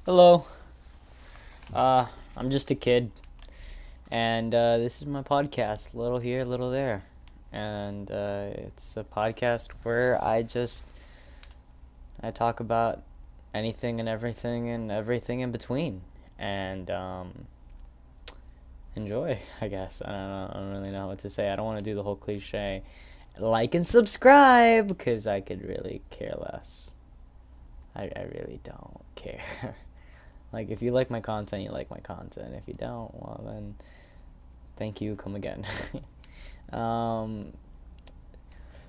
Hello. I'm just a kid, and this is my podcast, little here, little there, and it's a podcast where I talk about anything and everything in between, and enjoy. I guess I don't know. I don't really know what to say. I don't want to do the whole cliche, like and subscribe, because I could really care less. I really don't care. Like, if you like my content, you like my content. If you don't, well, then thank you, come again. um,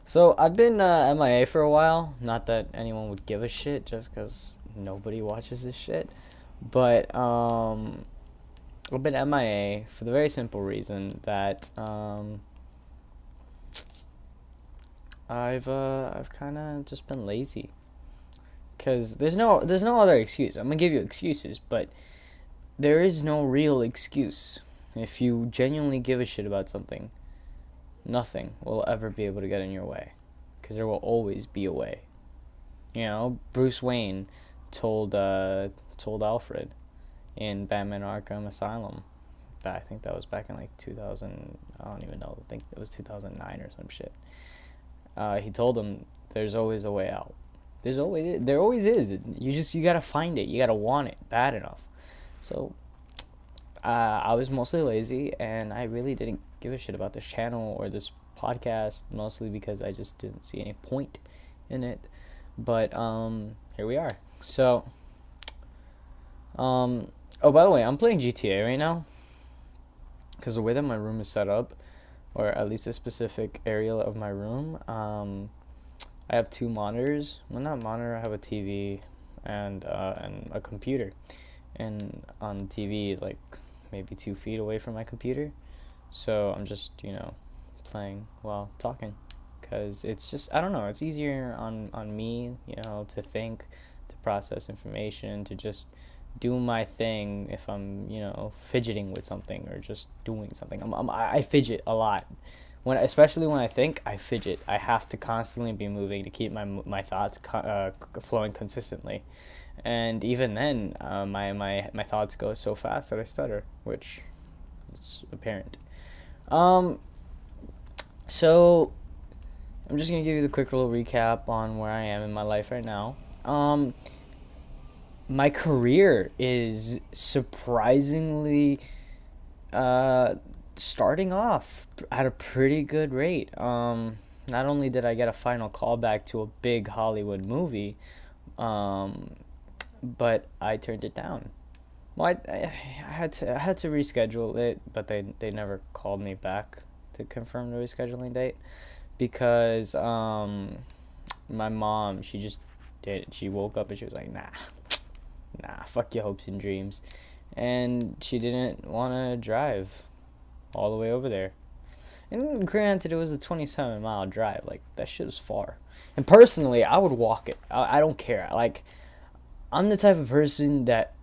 so I've been MIA for a while. Not that anyone would give a shit just because nobody watches this shit. But I've been MIA for the very simple reason that I've kind of just been lazy. Cause there's no other excuse. I'm gonna give you excuses, but there is no real excuse. If you genuinely give a shit about something, nothing will ever be able to get in your way. Because there will always be a way. Bruce Wayne told Alfred in Batman Arkham Asylum. I think that was back in like 2000. I don't even know. I think it was 2009 or some shit. He told him there's always a way out. There always is. You gotta find it. You gotta want it bad enough. So I was mostly lazy, and I really didn't give a shit about this channel or this podcast, mostly because I just didn't see any point in it. But here we are. So oh, by the way, I'm playing GTA right now because the way that my room is set up, or at least a specific area of my room, I have two monitors. Well, not monitor. I have a TV and a computer, and on the TV is like maybe 2 feet away from my computer. So I'm just playing while talking, cause it's just I don't know. It's easier on me to think, to process information, to just do my thing if I'm fidgeting with something or just doing something. I fidget a lot especially when I think, I fidget. I have to constantly be moving to keep my thoughts flowing consistently, and even then, my thoughts go so fast that I stutter, which is apparent. Um, so I'm just gonna give you the quick little recap on where I am in my life right now. My career is surprisingly uh starting off at a pretty good rate. Not only did I get a final callback to a big Hollywood movie, um, but I turned it down. Well, I had to reschedule it, but they never called me back to confirm the rescheduling date because my mom, she just did. She woke up and she was like, nah, fuck your hopes and dreams, and she didn't want to drive all the way over there. And granted, it was a 27-mile drive. Like, that shit was far. And personally, I would walk it. I don't care. Like, I'm the type of person that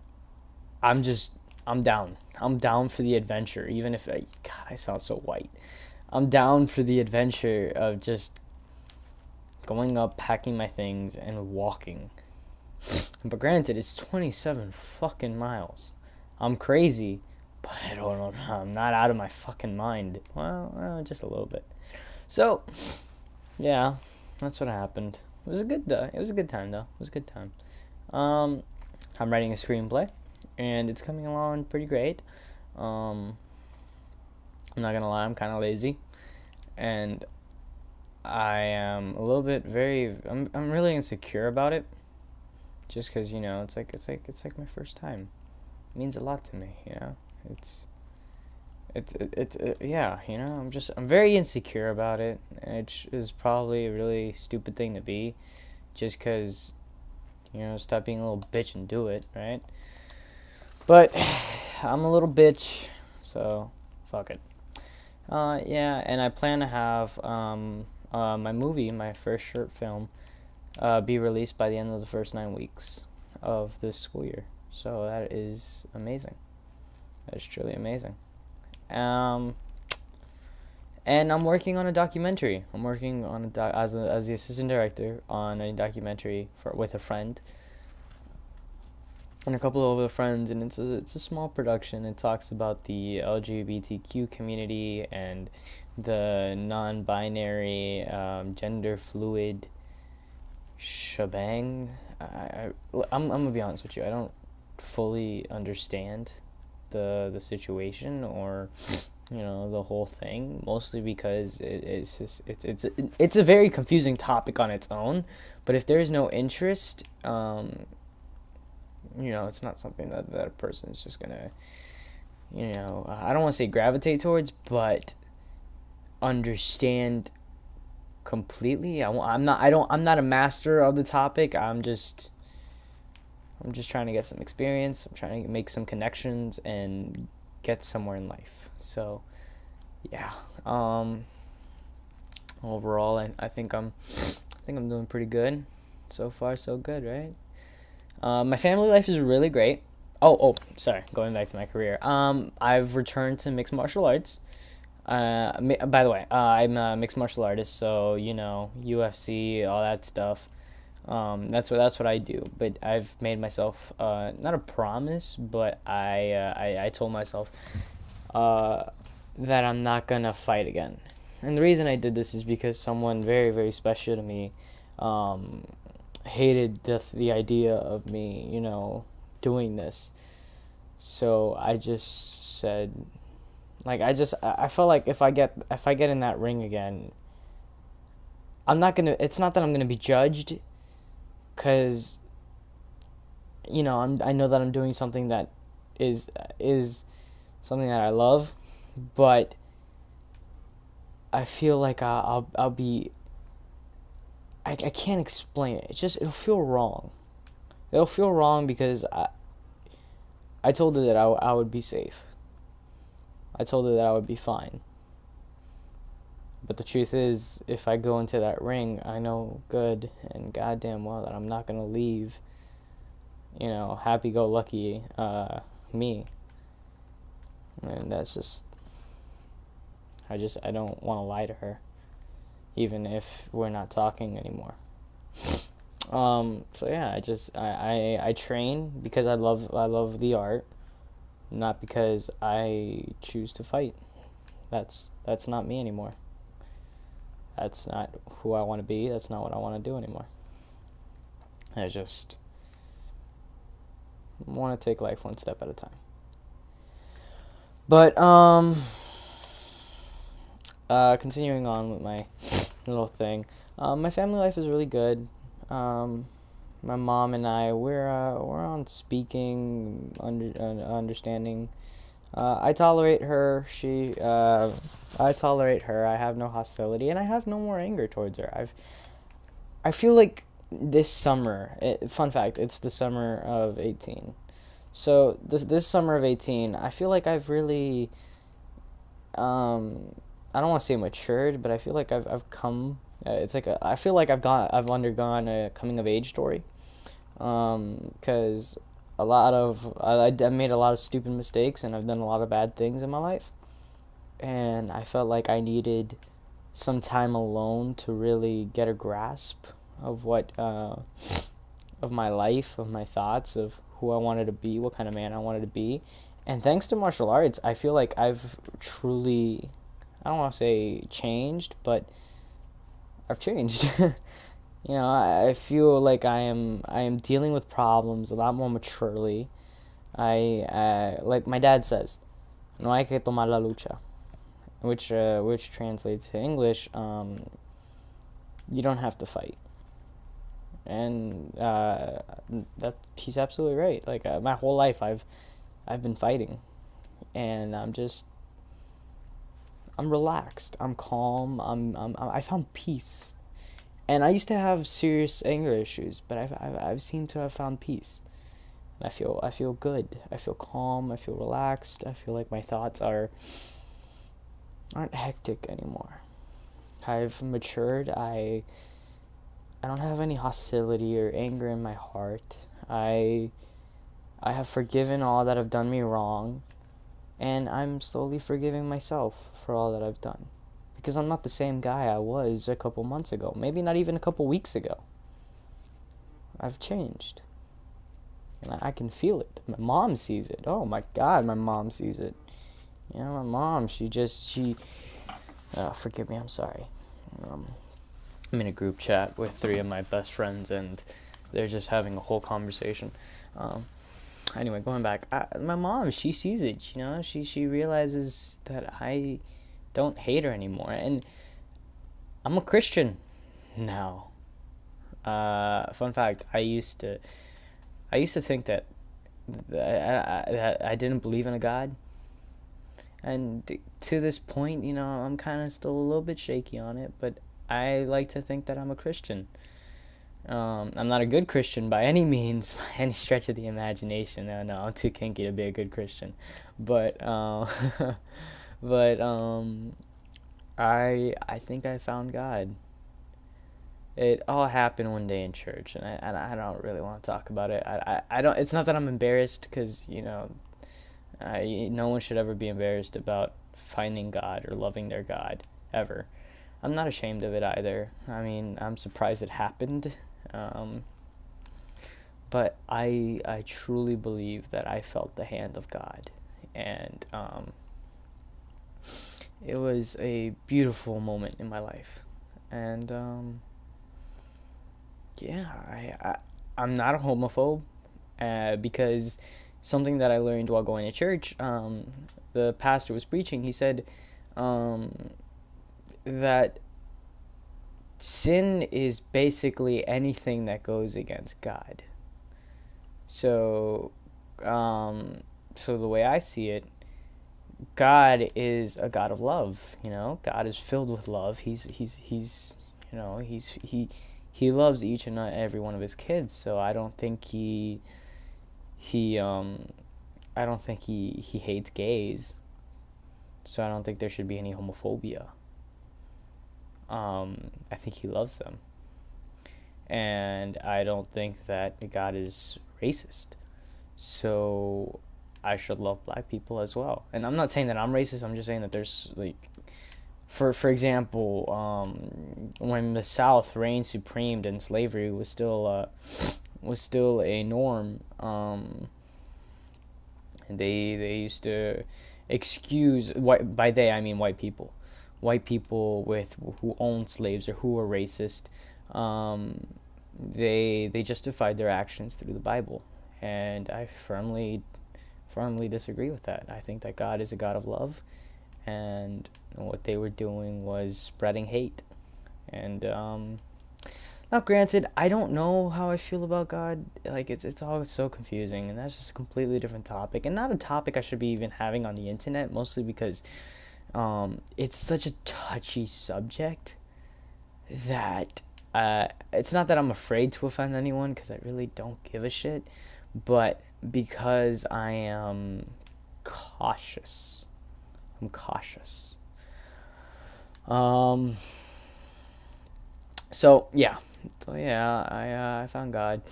I'm just, I'm down. I'm down for the adventure. Even if, God, I sound so white. I'm down for the adventure of just going up, packing my things, and walking. But granted, it's 27 fucking miles. I'm crazy, but I don't know. I'm not out of my fucking mind. Well, just a little bit. So, yeah, that's what happened. It was a good time though. It was a good time. Um, I'm writing a screenplay, and it's coming along pretty great. Um, I'm not gonna lie, I'm kind of lazy, and I am a little bit very. I'm really insecure about it, just because it's like my first time. It means a lot to me. It's yeah. I'm very insecure about it. It is probably a really stupid thing to be, just because stop being a little bitch and do it, right? But I'm a little bitch, so fuck it. Yeah, and I plan to have my movie, my first short film, be released by the end of the first 9 weeks of this school year. So that is amazing. That is truly amazing. Um, and I'm working on a documentary. I'm working on as the assistant director on a documentary with a friend. and a couple of other friends, and it's a small production. It talks about the LGBTQ community and the non-binary, gender fluid shebang. I'm gonna be honest with you. I don't fully understand the situation, or the whole thing, mostly because it's a very confusing topic on its own. But if there's no interest, it's not something that a person is just gonna, I don't want to say gravitate towards, but understand completely. I'm not a master of the topic. I'm just trying to get some experience. I'm trying to make some connections and get somewhere in life. So, yeah. Overall, I think I'm doing pretty good. So far, so good, right? My family life is really great. Sorry. Going back to my career. I've returned to mixed martial arts. By the way, I'm a mixed martial artist, so UFC, all that stuff. That's what I do. But I've made myself not a promise, but I told myself uh, that I'm not gonna fight again. And the reason I did this is because someone very, very special to me um, hated the idea of me, doing this. So I just said, like, I felt like if I get in that ring again, I'm not gonna. It's not that I'm gonna be judged, cause I know that I'm doing something that is something that I love, but I feel like I'll be. I can't explain it. It'll feel wrong. It'll feel wrong because I told her that I would be safe. I told her that I would be fine. But the truth is, if I go into that ring, I know good and goddamn well that I'm not gonna leave, happy-go-lucky me. And that's just, I don't want to lie to her, even if we're not talking anymore. So yeah, I train because I love the art, not because I choose to fight. That's not me anymore. That's not who I want to be. That's not what I want to do anymore. I just want to take life one step at a time. But continuing on with my little thing, my family life is really good. Um, my mom and I, we're on speaking, understanding. I tolerate her. I tolerate her. I have no hostility, and I have no more anger towards her. I feel like this summer. Fun fact: it's the summer of 18. So this summer of 18, I feel like I've really, I don't want to say matured, but I feel like I've come. It's like I feel like I've undergone a coming of age story. Because I made a lot of stupid mistakes, and I've done a lot of bad things in my life, and I felt like I needed some time alone to really get a grasp of of my life, of my thoughts, of who I wanted to be, what kind of man I wanted to be. And thanks to martial arts, I feel like I've truly, I don't want to say changed, but I've changed. I feel like I am dealing with problems a lot more maturely. Like my dad says, no hay que tomar la lucha, which translates to English, you don't have to fight. And that he's absolutely right. Like my whole life, I've been fighting, and I'm relaxed. I'm calm. I found peace. And I used to have serious anger issues, but I've seemed to have found peace. And I feel good. I feel calm. I feel relaxed. I feel like my thoughts aren't hectic anymore. I've matured. I don't have any hostility or anger in my heart. I have forgiven all that have done me wrong, and I'm slowly forgiving myself for all that I've done. Because I'm not the same guy I was a couple months ago, maybe not even a couple weeks ago. I've changed. And I can feel it. My mom sees it. Oh my God, my mom sees it. My mom, forgive me, I'm sorry. Um, I'm in a group chat with three of my best friends, and they're just having a whole conversation. Um, anyway, going back, my mom, she sees it. She realizes that I don't hate her anymore, and I'm a Christian now. Fun fact: I used to think that I didn't believe in a God, and to this point, I'm kind of still a little bit shaky on it, but I like to think that I'm a Christian. I'm not a good Christian by any means, by any stretch of the imagination. No, I'm too kinky to be a good Christian, but but I think I found God. It all happened one day in church, and I don't really want to talk about it. I don't. It's not that I'm embarrassed, because no one should ever be embarrassed about finding God or loving their God ever. I'm not ashamed of it either. I mean, I'm surprised it happened. Um, but I truly believe that I felt the hand of God, and it was a beautiful moment in my life, and yeah, I'm not a homophobe, because something that I learned while going to church, the pastor was preaching. He said um, that sin is basically anything that goes against God. So, so the way I see it, God is a God of love. God is filled with love. He loves each and every one of his kids. So he I don't think he hates gays. So I don't think there should be any homophobia. I think he loves them, and I don't think that God is racist. So I should love black people as well. And I'm not saying that I'm racist. I'm just saying that there's like, for example, when the South reigned supreme and slavery was still a norm. They used to excuse, white, by they I mean white people with who owned slaves or who were racist. Um, they justified their actions through the Bible, and I firmly disagree with that. I think that God is a God of love, and what they were doing was spreading hate. And now, granted, I don't know how I feel about God. Like, it's all so confusing, and that's just a completely different topic, and not a topic I should be even having on the internet. Mostly because it's such a touchy subject that it's not that I'm afraid to offend anyone, because I really don't give a shit, but because I am cautious. I'm cautious. Um. So yeah, I found God.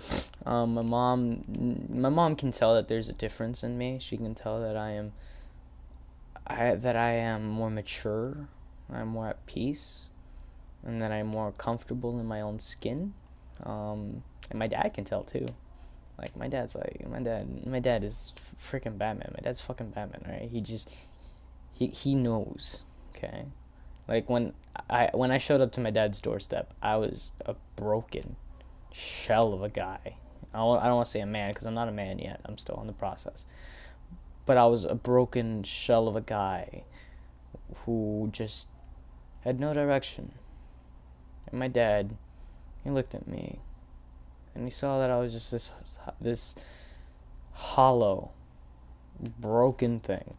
My mom can tell that there's a difference in me. She can tell that I am more mature. I'm more at peace, and that I'm more comfortable in my own skin. And my dad can tell too. Like, my dad is freaking Batman. My dad's fucking Batman, right? He knows, okay? Like, when I showed up to my dad's doorstep, I was a broken shell of a guy. I don't want to say a man, because I'm not a man yet. I'm still in the process. But I was a broken shell of a guy who just had no direction. And my dad, he looked at me, and he saw that I was just this hollow, broken thing.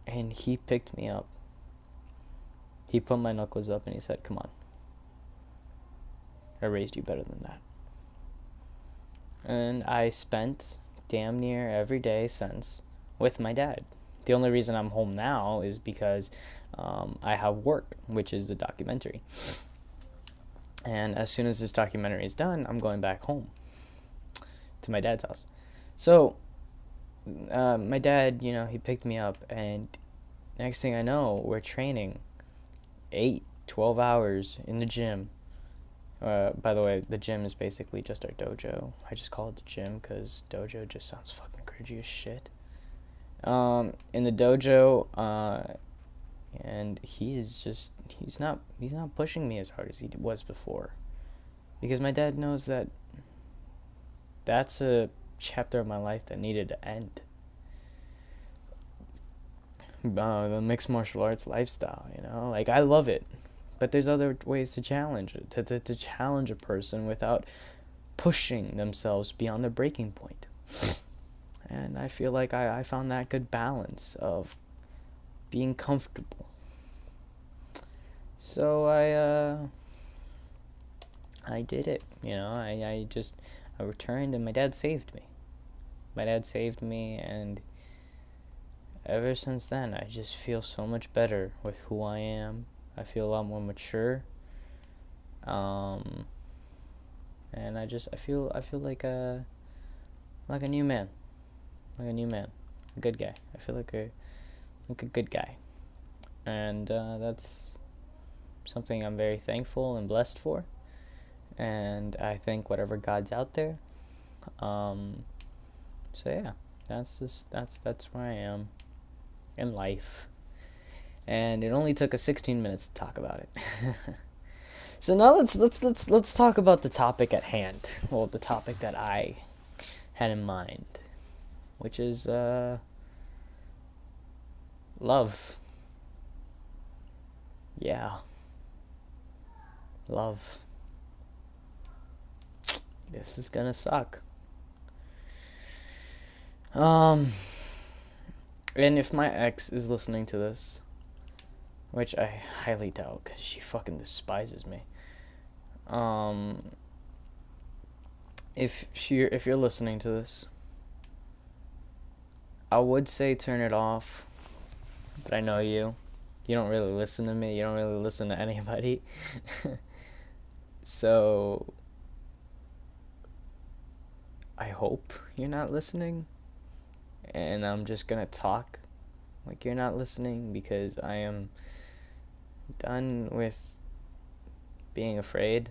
And he picked me up. He put my knuckles up and he said, "Come on. I raised you better than that." And I spent damn near every day since with my dad. The only reason I'm home now is because I have work, which is the documentary. And as soon as this documentary is done, I'm going back home to my dad's house. So my dad, he picked me up, and next thing I know, we're training 8, 12 hours in the gym. By the way, the gym is basically just our dojo. I just call it the gym because dojo just sounds fucking cringy as shit. In the dojo, and he's not pushing me as hard as he was before, because my dad knows that that's a chapter of my life that needed to end. The mixed martial arts lifestyle, like I love it, but there's other ways to challenge it, to challenge a person without pushing themselves beyond their breaking point. And I feel like I found that good balance of being comfortable. So I did it. I returned, and my dad saved me. And ever since then, I just feel so much better with who I am. I feel a lot more mature. And I feel like a new man. A good guy. I feel like a good guy. And that's something I'm very thankful and blessed for. And I thank whatever God's out there. So yeah, that's where I am in life. And it only took us 16 minutes to talk about it. So now let's talk about the topic at hand. Well, the topic that I had in mind, which is love. Yeah. Love. This is gonna suck. And if my ex is listening to this, which I highly doubt, because she fucking despises me. If you're listening to this, I would say turn it off, but I know you don't really listen to me, you don't really listen to anybody. So I hope you're not listening, and I'm just gonna talk like you're not listening, because I am done with being afraid.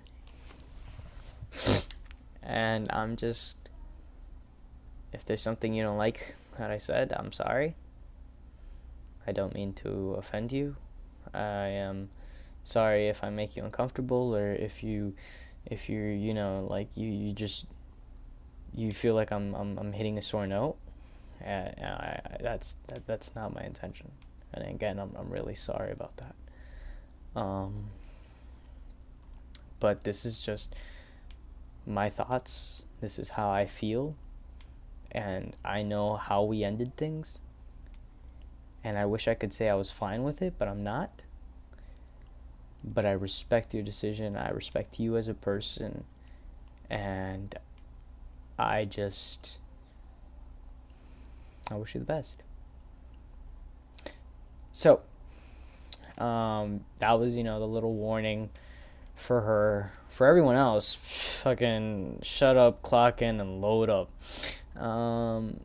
And I'm just, if there's something you don't like that I said, I'm sorry. I don't mean to offend you. I am sorry if I make you uncomfortable, or if you like you feel like I'm hitting a sore note. That's not my intention. And again, I'm really sorry about that. But this is just my thoughts. This is how I feel, and I know how we ended things. And I wish I could say I was fine with it, but I'm not. But I respect your decision. I respect you as a person, and I wish you the best. So, that was, the little warning for her. For everyone else, fucking shut up, clock in, and load up. I'm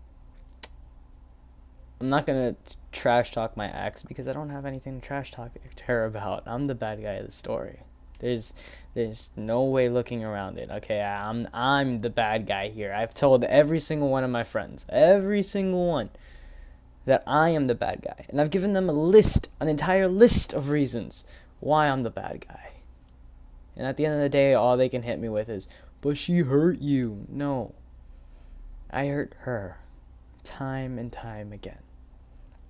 not gonna trash talk my ex, because I don't have anything to trash talk her about. I'm the bad guy of the story. There's no way looking around it. Okay, I'm the bad guy here. I've told every single one of my friends, every single one, that I am the bad guy, and I've given them an entire list of reasons why I'm the bad guy. And at the end of the day, all they can hit me with is, "But she hurt you." No, I hurt her, time and time again.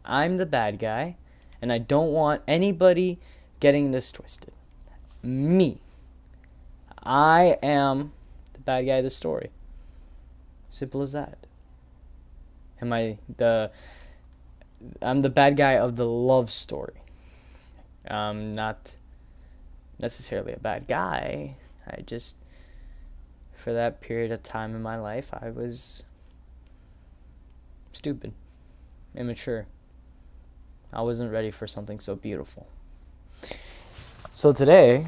I'm the bad guy, and I don't want anybody getting this twisted. Me. I am the bad guy of the story. Simple as that. I'm the bad guy of the love story. I'm not necessarily a bad guy. I just, for that period of time in my life, I was stupid, immature. I wasn't ready for something so beautiful. So today,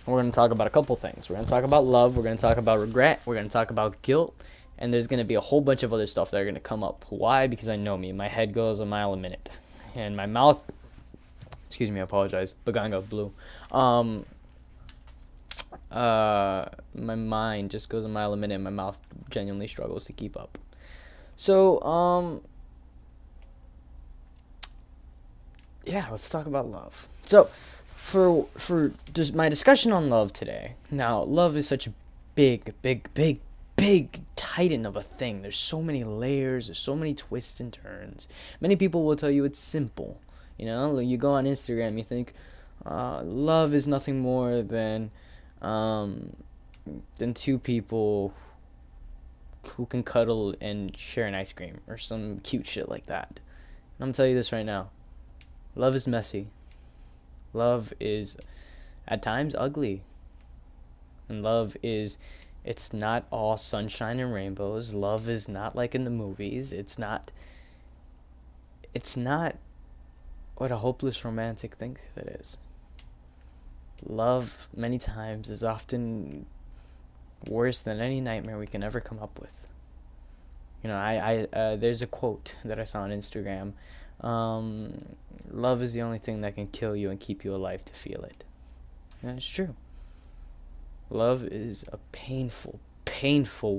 we're going to talk about a couple things. We're going to talk about love, we're going to talk about regret, we're going to talk about guilt, and there's going to be a whole bunch of other stuff that are going to come up. Why? Because I know me. My head goes a mile a minute. And my mouth, excuse me, I apologize, Baganga blew. my mind just goes a mile a minute and my mouth genuinely struggles to keep up. So, yeah, let's talk about love. So, for just my discussion on love today. Now, love is such a big titan of a thing. There's so many layers, there's so many twists and turns. Many people will tell you it's simple. You know, you go on Instagram, you think love is nothing more um, than two people who can cuddle and share an ice cream or some cute shit like that. And I'm gonna tell you this right now. Love is messy. Love is at times ugly. And love is it's not all sunshine and rainbows. Love is not like in the movies. It's not what a hopeless romantic thinks it is. Love many times is often worse than any nightmare we can ever come up with. You know, there's a quote that I saw on Instagram. Love is the only thing that can kill you and keep you alive to feel it. And it's true. Love is a painful,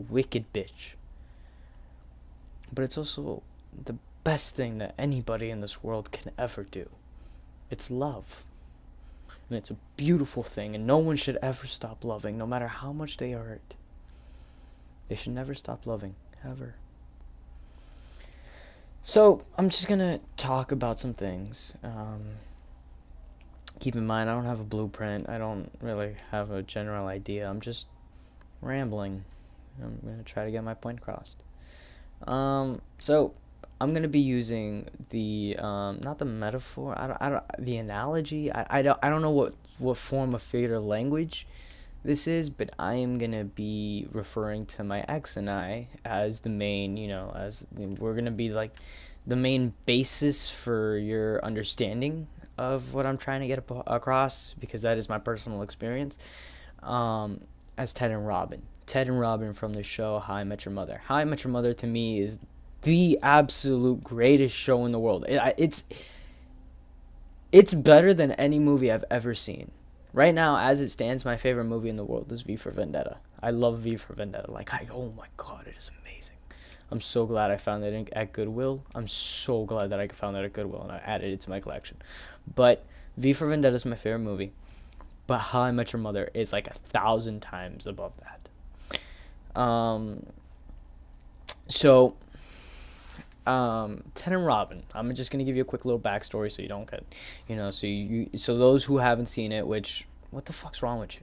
wicked bitch. But it's also the best thing that anybody in this world can ever do. It's love. And it's a beautiful thing, and no one should ever stop loving, no matter how much they hurt. They should never stop loving, ever. So, I'm just gonna talk about some things. Keep in mind, I don't have a blueprint. I don't really have a general idea. I'm just rambling. I'm gonna try to get my point across. So I'm gonna be using the not the metaphor. I don't the analogy. I don't know what form of figurative language this is, but I am gonna be referring to my ex and I as the main. As we're gonna be like the main basis for your understanding of what I'm trying to get across, because that is my personal experience. As Ted and Robin. Ted and Robin from the show How I Met Your Mother. How I Met Your Mother to me is the absolute greatest show in the world. It's better than any movie I've ever seen. Right now, as it stands, my favorite movie in the world is V for Vendetta. I love V for Vendetta. Oh my god, it is amazing. I'm so glad I found it at Goodwill. I'm so glad that I found it at Goodwill and I added it to my collection. But V for Vendetta is my favorite movie. But How I Met Your Mother is like 1,000 times above that. So, Ted and Robin. I'm just gonna give you a quick little backstory so you don't get, so those who haven't seen it, which, what the fuck's wrong with you?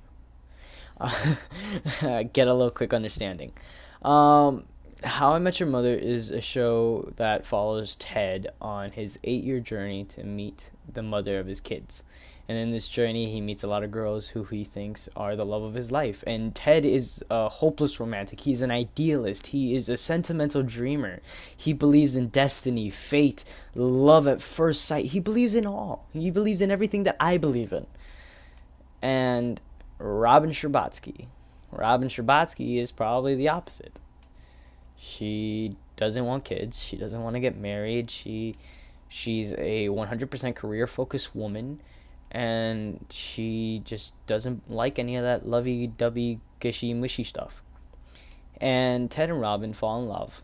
Get a little quick understanding. How I Met Your Mother is a show that follows Ted on his 8-year journey to meet the mother of his kids. And in this journey, he meets a lot of girls who he thinks are the love of his life. And Ted is a hopeless romantic. He's an idealist. He is a sentimental dreamer. He believes in destiny, fate, love at first sight. He believes in all. He believes in everything that I believe in. And Robin Scherbatsky. Robin Scherbatsky is probably the opposite. She doesn't want kids. She doesn't want to get married. She's a 100% career-focused woman. And she just doesn't like any of that lovey-dovey, gushy-mushy stuff. And Ted and Robin fall in love.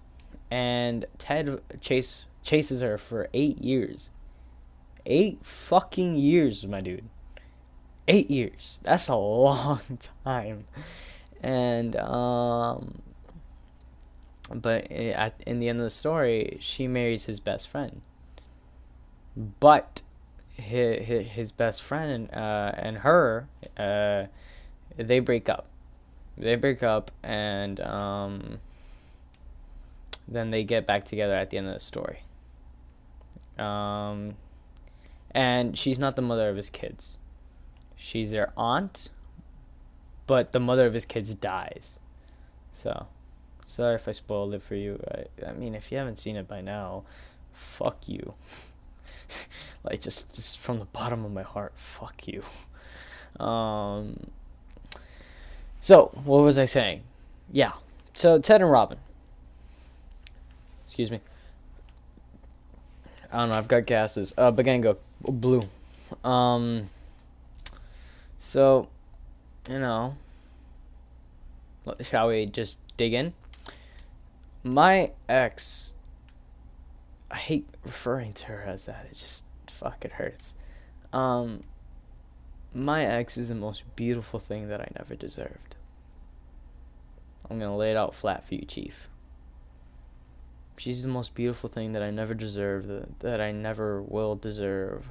And Ted chases her for 8 years. 8 fucking years, my dude. 8 years. That's a long time. And, but in the end of the story, she marries his best friend. But his best friend and her, they break up. And then they get back together at the end of the story. And she's not the mother of his kids. She's their aunt, but the mother of his kids dies. So, sorry if I spoiled it for you. I mean, if you haven't seen it by now, fuck you. Like, just from the bottom of my heart, fuck you. So, what was I saying? Yeah. So, Ted and Robin. Excuse me. I don't know, I've got gases. Bagango. Blue. So, Shall we just dig in? My ex, I hate referring to her as that. It just fucking hurts. Um, my ex is the most beautiful thing that I never deserved. I'm gonna lay it out flat for you, Chief. She's the most beautiful thing that I never deserved, that I never will deserve.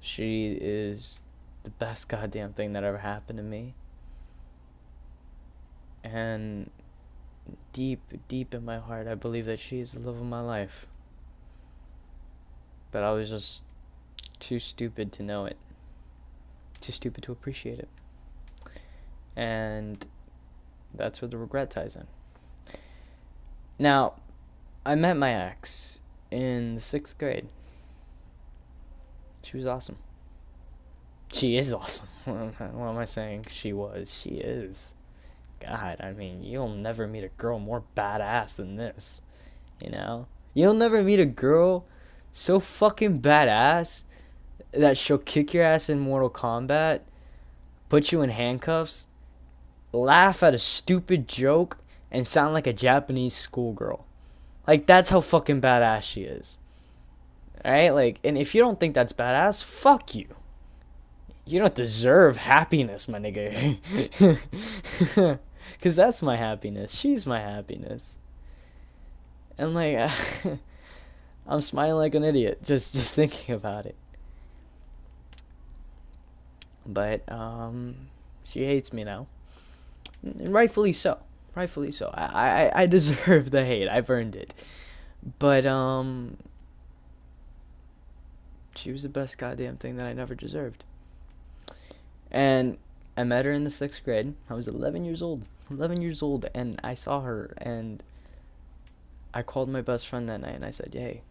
She is the best goddamn thing that ever happened to me. And deep, deep in my heart, I believe that she is the love of my life. But I was just too stupid to know it, too stupid to appreciate it. And that's where the regret ties in. Now, I met my ex in the 6th grade. She was awesome. She is awesome. What am I saying? She was. She is. God, I mean, you'll never meet a girl more badass than this. You know? You'll never meet a girl so fucking badass that she'll kick your ass in Mortal Kombat, put you in handcuffs, laugh at a stupid joke, and sound like a Japanese schoolgirl. Like, that's how fucking badass she is. Alright? Like, and if you don't think that's badass, fuck you. You don't deserve happiness, my nigga. Because that's my happiness. She's my happiness. And, like, I'm smiling like an idiot just thinking about it. But, she hates me now. And rightfully so. Rightfully so. I deserve the hate. I've earned it. But, she was the best goddamn thing that I never deserved. And I met her in the 6th grade. I was 11 years old. 11 years old, and I saw her, and I called my best friend that night, and I said, hey,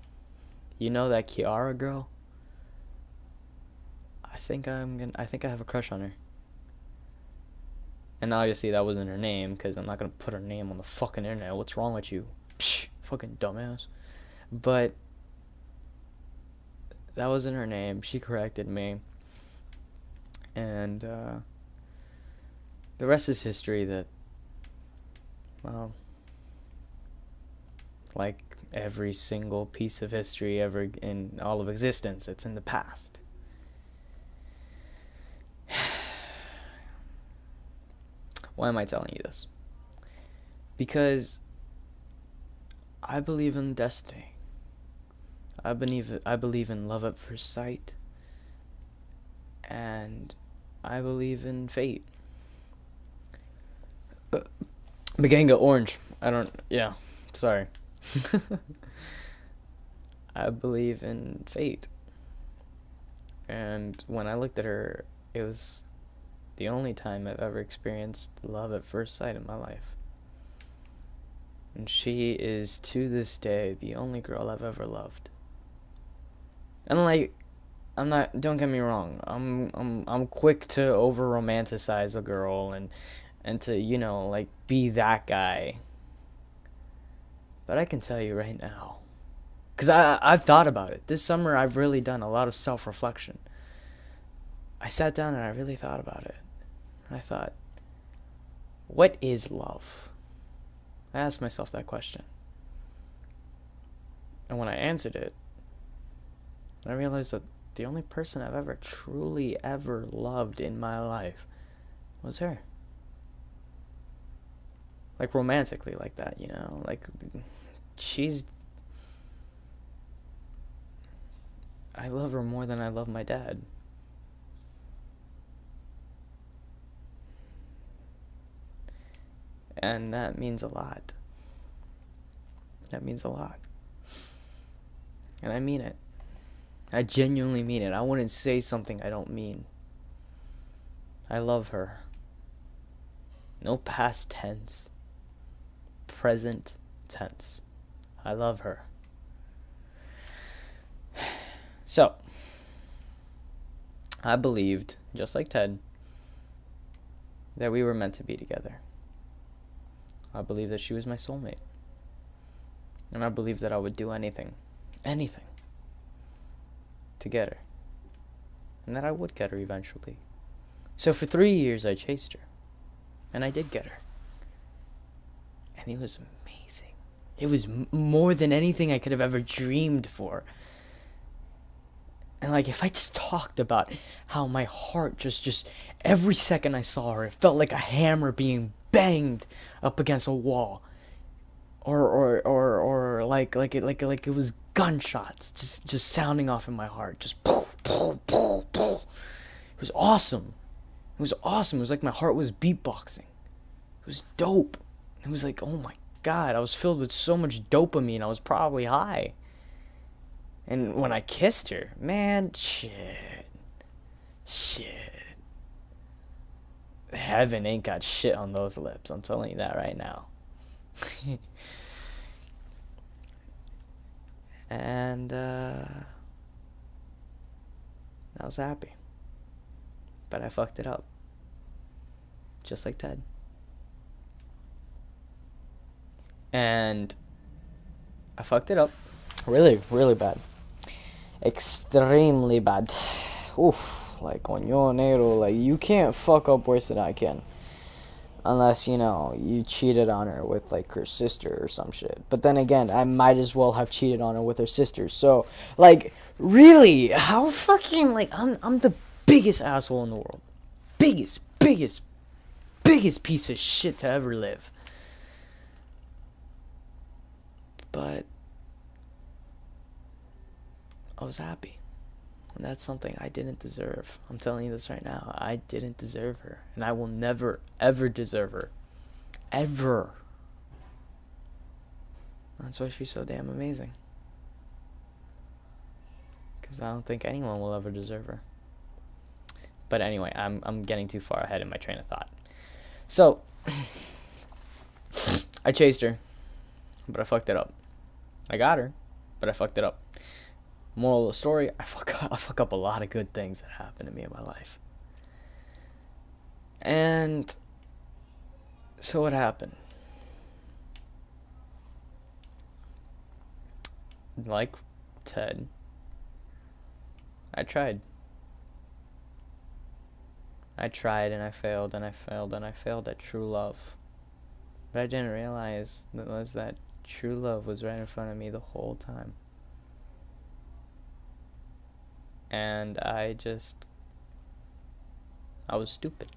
you know that Kiara girl? I think I have a crush on her. And obviously that wasn't her name, because I'm not going to put her name on the fucking internet. What's wrong with you? Psh, fucking dumbass. But that wasn't her name. She corrected me. And the rest is history. That, well, like every single piece of history ever in all of existence, it's in the past. Why am I telling you this? Because I believe in destiny. I believe in love at first sight. And I believe in fate. Beginning of orange. Sorry. I believe in fate. And when I looked at her, it was the only time I've ever experienced love at first sight in my life. And she is, to this day, the only girl I've ever loved. And like, don't get me wrong, I'm quick to over romanticize a girl and to, like, be that guy. But I can tell you right now, because I've thought about it. This summer I've really done a lot of self-reflection. I sat down and I really thought about it. I thought, what is love? I asked myself that question. And when I answered it, I realized that the only person I've ever truly ever loved in my life was her. Like, romantically like that, like, I love her more than I love my dad. And that means a lot. That means a lot. And I mean it. I genuinely mean it. I wouldn't say something I don't mean. I love her. No past tense. Present tense. I love her. So, I believed, just like Ted, that we were meant to be together. I believed that she was my soulmate. And I believed that I would do anything to get her. And that I would get her eventually. So for 3 years I chased her. And I did get her. And it was amazing. It was more than anything I could have ever dreamed for. And like, if I just talked about how my heart just every second I saw her, it felt like a hammer being banged up against a wall. Or like it was gunshots just sounding off in my heart. Just it was awesome. It was awesome. It was like my heart was beatboxing. It was dope. It was like, oh my god, I was filled with so much dopamine. I was probably high. And when I kissed her, man, shit. Heaven ain't got shit on those lips. I'm telling you that right now. And I was happy. But I fucked it up. Just like Ted. And I fucked it up. Really, really bad. Extremely bad. Oof. Like, coño negro. Like, you can't fuck up worse than I can. Unless, you know, you cheated on her with, like, her sister or some shit. But then again, I might as well have cheated on her with her sister. So, like, really? How fucking, like, I'm the biggest asshole in the world. Biggest piece of shit to ever live. But I was happy. And that's something I didn't deserve. I'm telling you this right now. I didn't deserve her. And I will never, ever deserve her. Ever. That's why she's so damn amazing. Because I don't think anyone will ever deserve her. But anyway, I'm getting too far ahead in my train of thought. So, I chased her. But I fucked it up. I got her. But I fucked it up. Moral of the story, I fuck up a lot of good things that happen to me in my life. And so what happened? Like Ted, I tried. I tried and I failed and I failed and I failed at true love. But I didn't realize that true love was right in front of me the whole time. And I was stupid.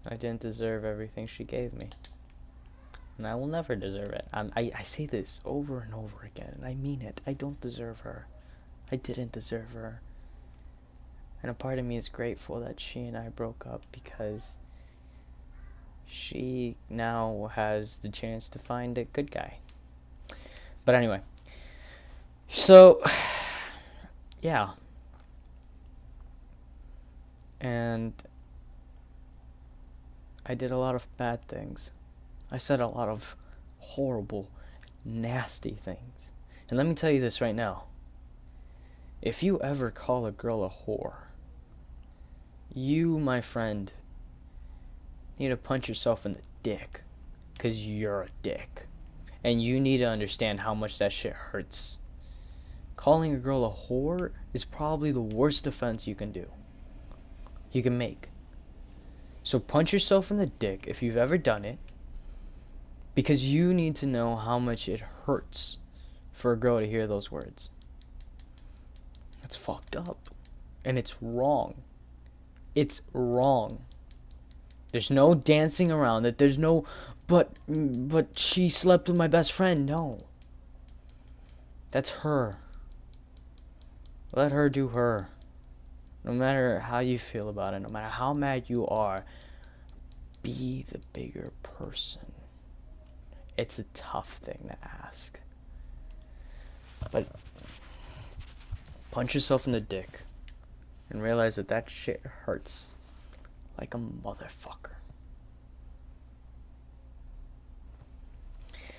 I didn't deserve everything she gave me. And I will never deserve it. I say this over and over again, and I mean it. I don't deserve her. I didn't deserve her. And a part of me is grateful that she and I broke up because she now has the chance to find a good guy. But anyway. So, yeah. And I did a lot of bad things. I said a lot of horrible, nasty things. And let me tell you this right now. If you ever call a girl a whore, you, my friend, need to punch yourself in the dick. 'Cause you're a dick. And you need to understand how much that shit hurts. Calling a girl a whore is probably the worst offense you can do. You can make. So punch yourself in the dick if you've ever done it. Because you need to know how much it hurts for a girl to hear those words. That's fucked up. And it's wrong. It's wrong. There's no dancing around it. There's no, but she slept with my best friend. No. That's her. Let her do her. No matter how you feel about it, no matter how mad you are, be the bigger person. It's a tough thing to ask. But punch yourself in the dick and realize that shit hurts like a motherfucker.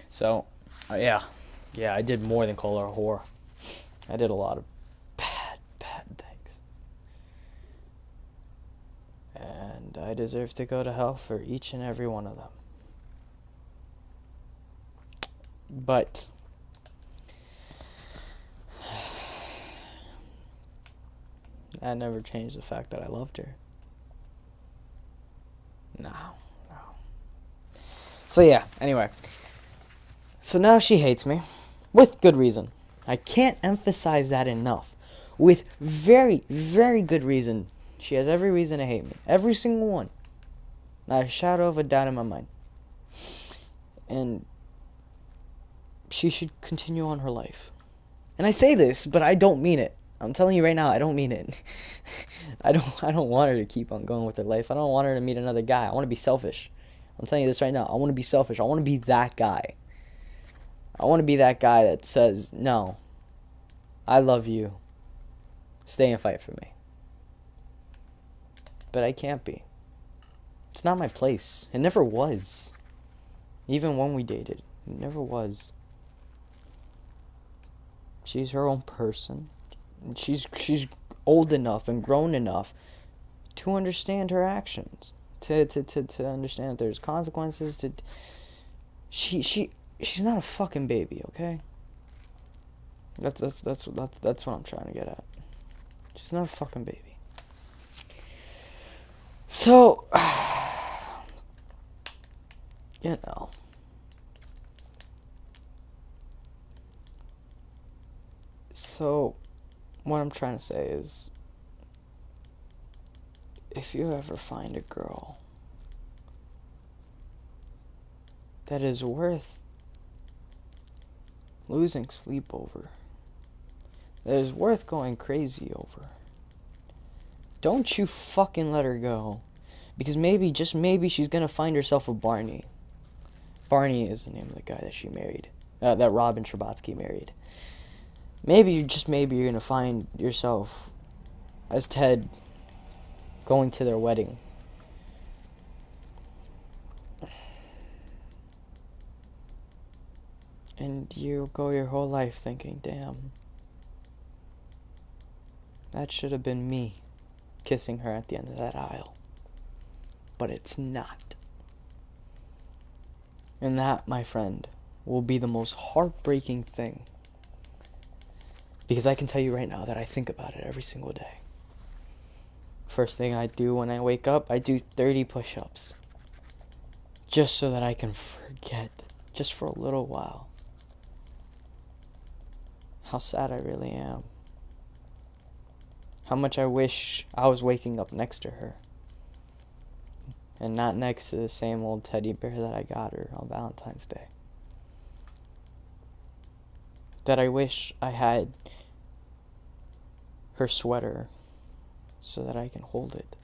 So, yeah, I did more than call her a whore. I did a lot of bad things. And I deserve to go to hell for each and every one of them. But that never changed the fact that I loved her. No, no. So yeah, anyway. So now she hates me. With good reason. I can't emphasize that enough. With very, very good reason. She has every reason to hate me. Every single one. Not a shadow of a doubt in my mind. And she should continue on her life. And I say this, but I don't mean it. I'm telling you right now, I don't mean it. I don't want her to keep on going with her life. I don't want her to meet another guy. I want to be selfish. I'm telling you this right now. I want to be selfish. I want to be that guy. I want to be that guy that says, "No. I love you. Stay and fight for me." But I can't be. It's not my place. It never was. Even when we dated, it never was. She's her own person. She's old enough and grown enough to understand her actions. To understand that there's consequences to she's not a fucking baby, okay? That's what I'm trying to get at. She's not a fucking baby. So you know. So what I'm trying to say is, if you ever find a girl that is worth losing sleep over, that is worth going crazy over, don't you fucking let her go. Because maybe, just maybe, she's gonna find herself a Barney. Barney is the name of the guy that she married. That Robin Scherbatsky married. Maybe, you're gonna find yourself as Ted going to their wedding. And you go your whole life thinking, damn, that should have been me kissing her at the end of that aisle. But it's not. And that, my friend, will be the most heartbreaking thing. Because I can tell you right now that I think about it every single day. First thing I do when I wake up, I do 30 push-ups. Just so that I can forget, just for a little while, how sad I really am. How much I wish I was waking up next to her. And not next to the same old teddy bear that I got her on Valentine's Day. That I wish I had her sweater so that I can hold it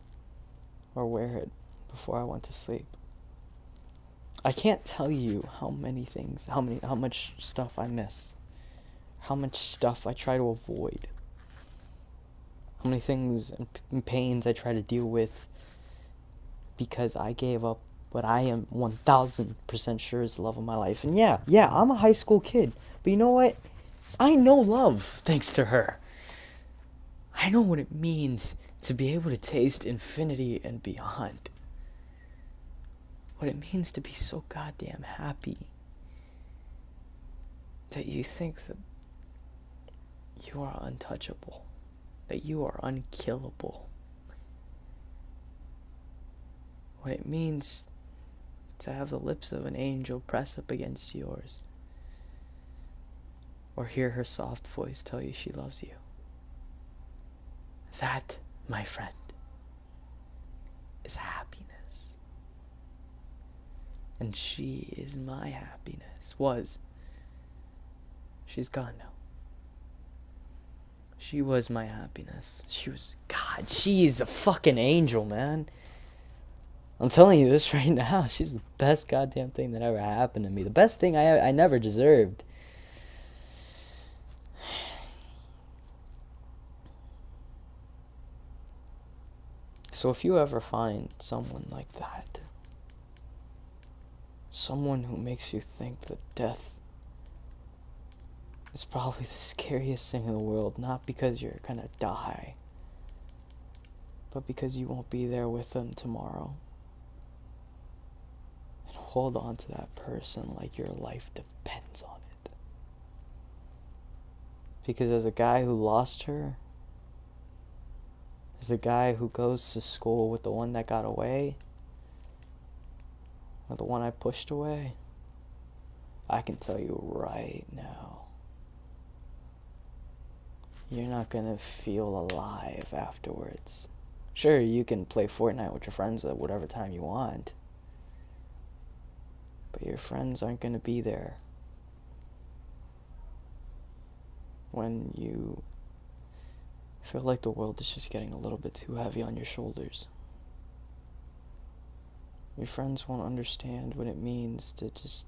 or wear it before I went to sleep. I can't tell you how much stuff I miss. How much stuff I try to avoid. How many things and pains I try to deal with because I gave up what I am 1000% sure is the love of my life. And yeah, I'm a high school kid. But you know what? I know love thanks to her. I know what it means to be able to taste infinity and beyond. What it means to be so goddamn happy that you think that you are untouchable, that you are unkillable. What it means to have the lips of an angel press up against yours, or hear her soft voice tell you she loves you. That, my friend, is happiness. And she is my happiness. Was. She's gone now. She was my happiness. She is a fucking angel, man. I'm telling you this right now. She's the best goddamn thing that ever happened to me. The best thing I never deserved. So if you ever find someone like that, someone who makes you think that death is probably the scariest thing in the world, not because you're gonna die, but because you won't be there with them tomorrow. And hold on to that person like your life depends on it. Because as a guy who lost her, as a guy who goes to school with the one that got away, or the one I pushed away, I can tell you right now, you're not gonna feel alive afterwards. Sure, you can play Fortnite with your friends at whatever time you want, but your friends aren't gonna be there when you feel like the world is just getting a little bit too heavy on your shoulders. Your friends won't understand what it means to just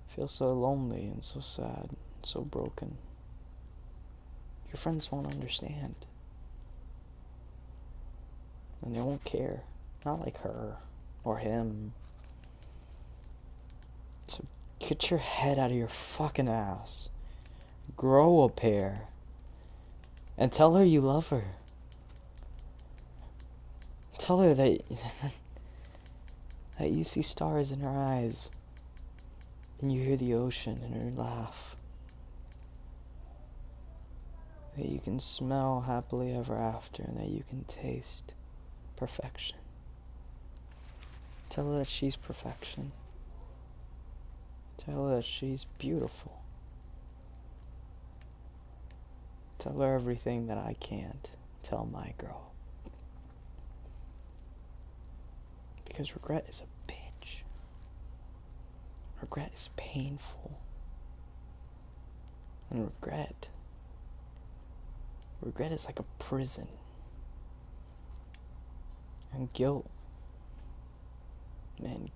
feel so lonely and so sad and so broken. Your friends won't understand. And they won't care. Not like her or him. So get your head out of your fucking ass. Grow a pair. And tell her you love her. Tell her that that you see stars in her eyes. And you hear the ocean in her laugh. That you can smell happily ever after, and that you can taste perfection. Tell her that she's perfection. Tell her that she's beautiful. Tell her everything that I can't tell my girl. Because regret is a bitch. Regret is painful. And regret is like a prison. And guilt, man,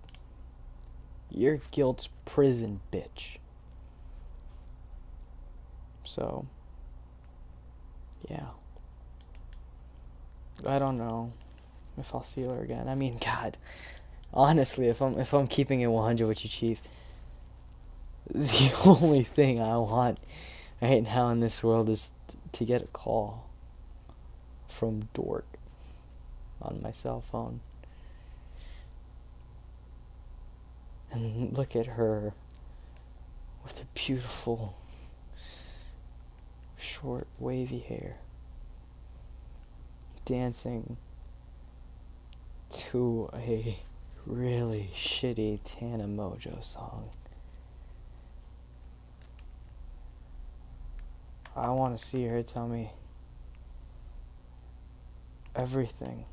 your guilt's prison, bitch. So, yeah. I don't know if I'll see her again. I mean, God, honestly, if I'm keeping it 100 with you, Chief, the only thing I want right now in this world is to get a call from Dork on my cell phone. And look at her with her beautiful, short, wavy hair, dancing to a really shitty Tana Mojo song. I want to see her tell me everything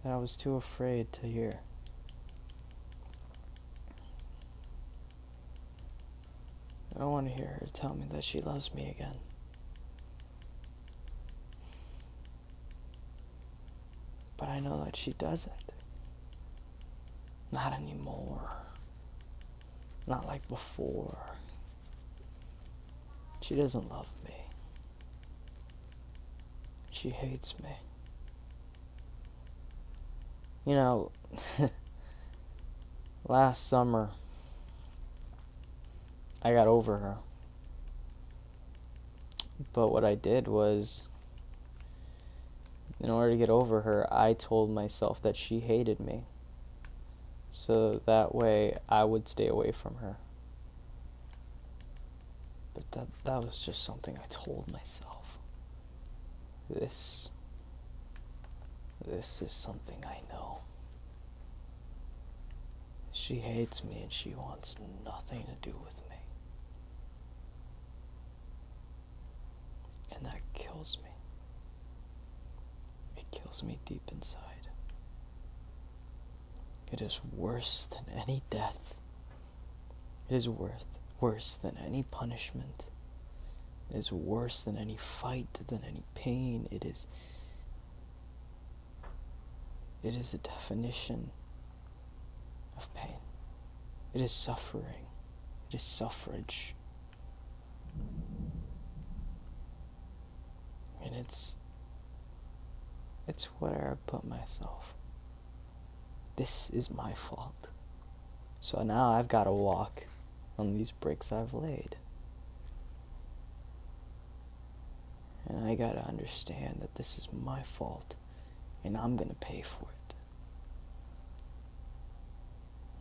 that I was too afraid to hear. I want to hear her tell me that she loves me again. But I know that she doesn't. Not anymore. Not like before. She doesn't love me. She hates me. You know, last summer, I got over her. But what I did was, in order to get over her, I told myself that she hated me. So that way I would stay away from her. But that was just something I told myself. This is something I know. She hates me and she wants nothing to do with me. And that kills me. It kills me deep inside. It is worse than any death. It is worse than any punishment. It is worse than any fight, than any pain. It is a definition of pain. It is suffering. It is suffrage. And it's where I put myself. This is my fault. So now I've got to walk on these bricks I've laid. And I got to understand that this is my fault. And I'm going to pay for it.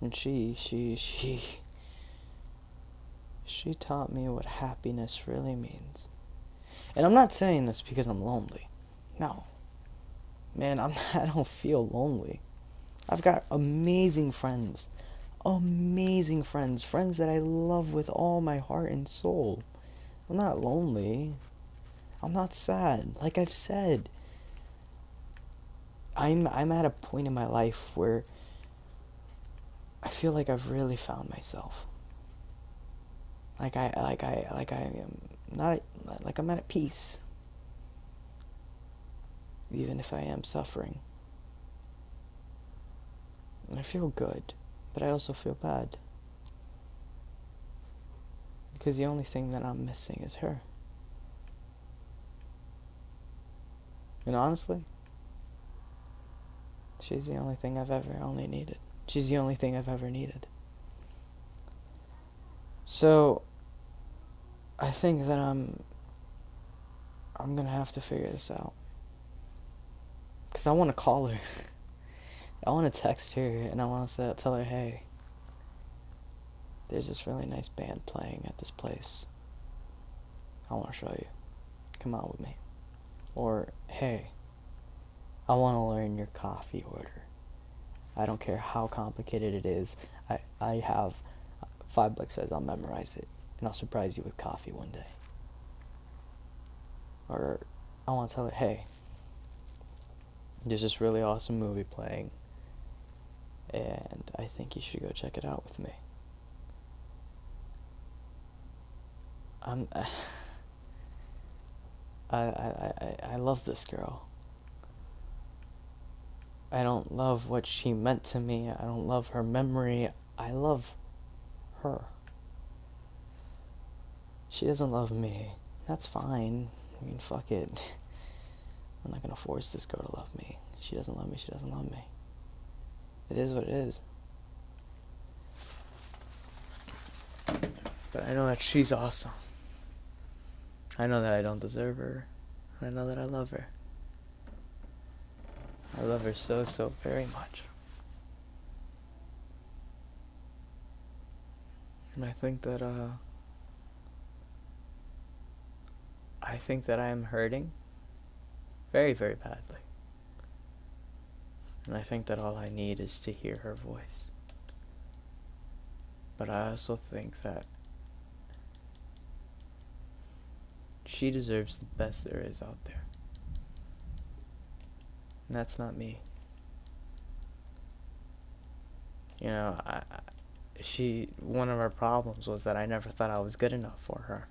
And she taught me what happiness really means. And I'm not saying this because I'm lonely. No. Man, I don't feel lonely. I've got amazing friends. Amazing friends. Friends that I love with all my heart and soul. I'm not lonely. I'm not sad. Like I've said, I'm at a point in my life where I feel like I've really found myself. Like I am not like I'm at peace, even if I am suffering. And I feel good, but I also feel bad because the only thing that I'm missing is her. And honestly, she's the only thing I've ever only needed. She's the only thing I've ever needed. So I think that I'm gonna have to figure this out. Cause I want to call her. I want to text her and I want to tell her, hey, there's this really nice band playing at this place. I want to show you. Come out with me. Or, hey, I want to learn your coffee order. I don't care how complicated it is. I have 5 says I'll memorize it and I'll surprise you with coffee one day. Or I want to tell her, hey, there's this really awesome movie playing and I think you should go check it out with me. I'm I love this girl. I don't love what she meant to me. I don't love her memory. I love her. She doesn't love me. That's fine. I mean, fuck it. I'm not gonna force this girl to love me. She doesn't love me. She doesn't love me. It is what it is. But I know that she's awesome. I know that I don't deserve her. I know that I love her. I love her so, so very much. And I think that I am hurting very, very badly. And I think that all I need is to hear her voice. But I also think that she deserves the best there is out there. And that's not me. You know, one of our problems was that I never thought I was good enough for her.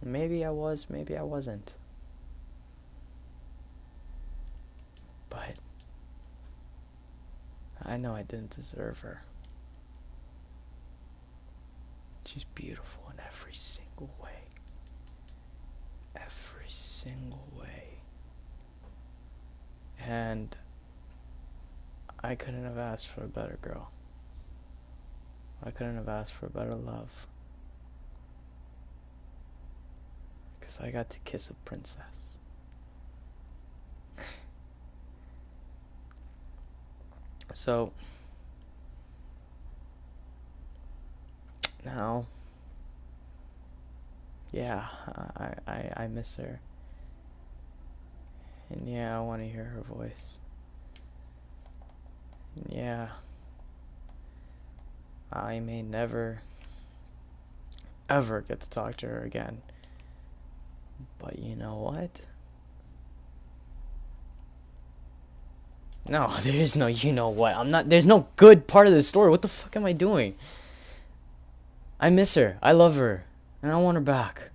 Maybe I was, maybe I wasn't. But I know I didn't deserve her. She's beautiful in every single way. Every single way. And I couldn't have asked for a better girl. I couldn't have asked for better love. Because I got to kiss a princess. So, now, yeah, I miss her. And yeah, I want to hear her voice. And yeah, I may never, ever get to talk to her again. But you know what? No, there is no you know what. There's no good part of this story. What the fuck am I doing? I miss her. I love her. And I want her back.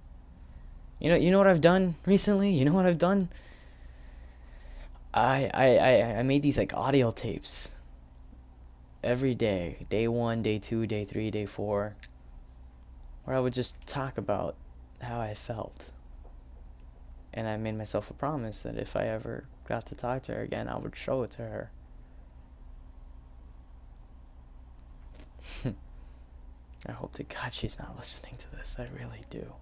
You know what I've done recently? You know what I've done? I made these like audio tapes every day. Day 1, day 2, day 3, day 4. Where I would just talk about how I felt. And I made myself a promise that if I ever got to talk to her again, I would show it to her. I hope to God she's not listening to this. I really do.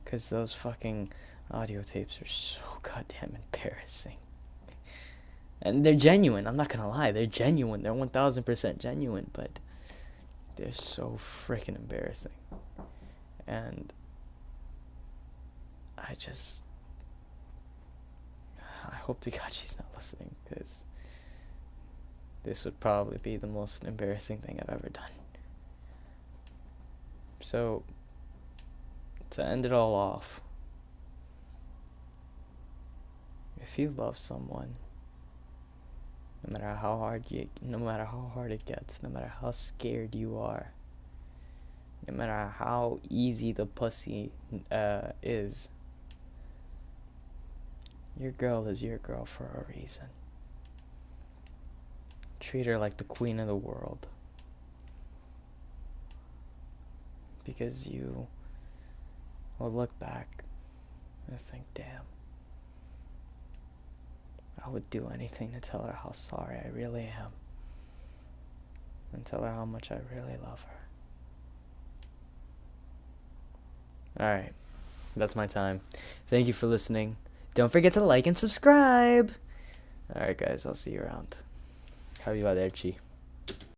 Because those fucking audio tapes are so goddamn embarrassing. And they're genuine. I'm not gonna lie. They're genuine. They're 1000% genuine. But they're so freaking embarrassing. And I just I hope to God she's not listening, because this would probably be the most embarrassing thing I've ever done. So, to end it all off, if you love someone, no matter how hard it gets, no matter how scared you are, no matter how easy the pussy is, your girl is your girl for a reason. Treat her like the queen of the world. Because you will look back and think, damn, I would do anything to tell her how sorry I really am. And tell her how much I really love her. Alright, that's my time. Thank you for listening. Don't forget to like and subscribe. Alright guys, I'll see you around. Arrivederci.